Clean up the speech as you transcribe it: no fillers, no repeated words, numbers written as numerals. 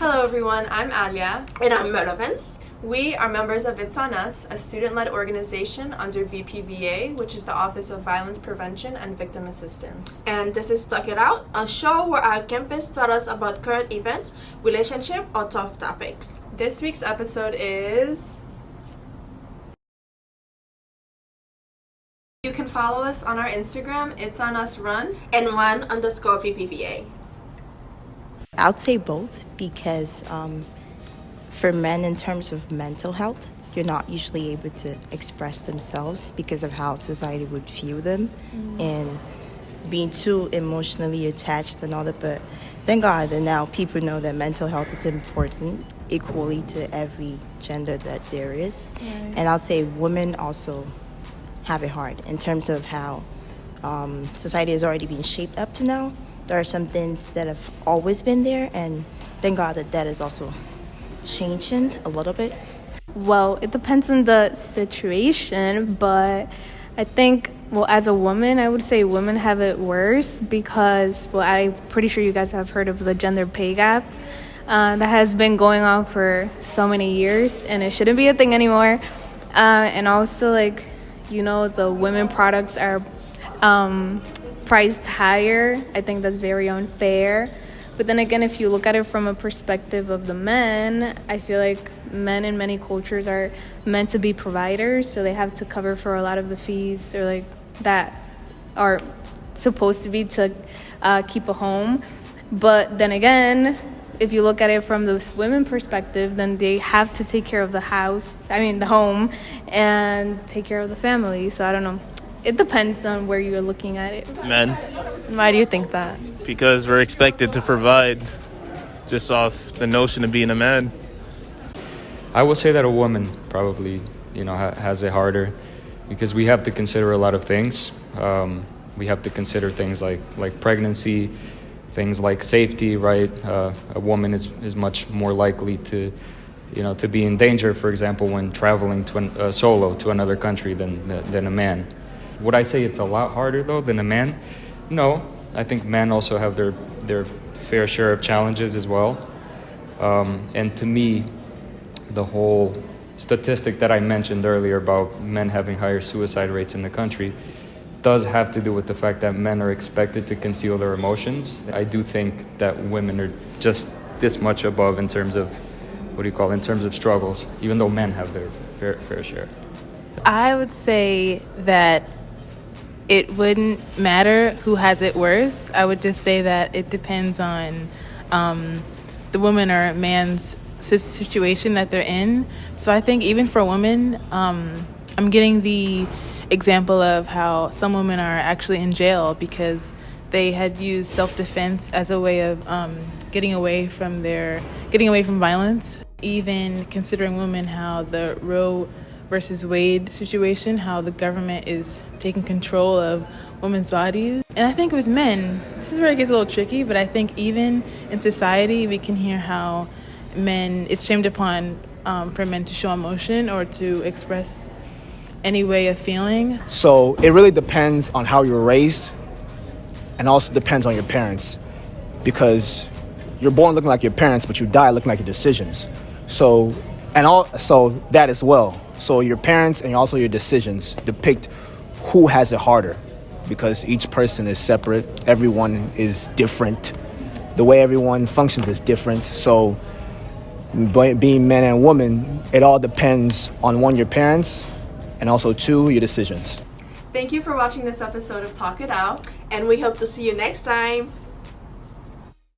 Hello everyone, I'm Alia. And I'm Merovens. We are members of It's On Us, a student-led organization under VPVA, which is the Office of Violence Prevention and Victim Assistance. And this is Talk It Out, a show where our campus tells us about current events, relationship, or tough topics. This week's episode is... You can follow us on our Instagram, It's On Us Run. And _VPVA. I'd say both because for men, in terms of mental health, you're not usually able to express themselves because of how society would view them and being too emotionally attached and all that. But thank God that now people know that mental health is important equally to every gender that there is. Right. And I'll say women also have it hard in terms of how society has already been shaped up to now. There are some things that have always been there, and thank God that that is also changing a little bit. Well, it depends on the situation, but I think, as a woman, I would say women have it worse because, I'm pretty sure you guys have heard of the gender pay gap that has been going on for so many years, and it shouldn't be a thing anymore. And also, the women products are priced higher. I think that's very unfair. But then again, if you look at it from a perspective of the men, I feel like men in many cultures are meant to be providers, so they have to cover for a lot of the fees or that are supposed to be to keep a home. But then again, if you look at it from the women perspective, then they have to take care of the home, and take care of the family. So I don't know. It depends on where you're looking at it. Men. Why do you think that? Because we're expected to provide just off the notion of being a man. I would say that a woman probably, has it harder because we have to consider a lot of things. We have to consider things like pregnancy, things like safety, right? A woman is much more likely to be in danger, for example, when traveling solo to another country than a man. Would I say it's a lot harder, though, than a man? No. I think men also have their fair share of challenges as well. And to me, the whole statistic that I mentioned earlier about men having higher suicide rates in the country does have to do with the fact that men are expected to conceal their emotions. I do think that women are just this much above in terms of, in terms of struggles, even though men have their fair share. I would say that it wouldn't matter who has it worse. I would just say that it depends on the woman or man's situation that they're in. So I think even for women, I'm getting the example of how some women are actually in jail because they had used self-defense as a way of getting away from violence. Even considering women, how the Roe versus Wade situation, how the government is taking control of women's bodies. And I think with men, this is where it gets a little tricky, but I think even in society, we can hear how it's shamed upon for men to show emotion or to express any way of feeling. So it really depends on how you were raised and also depends on your parents because you're born looking like your parents, but you die looking like your decisions. So that as well. So your parents and also your decisions depict who has it harder because each person is separate. Everyone is different. The way everyone functions is different. So being men and women, it all depends on one, your parents, and also two, your decisions. Thank you for watching this episode of Talk It Out. And we hope to see you next time.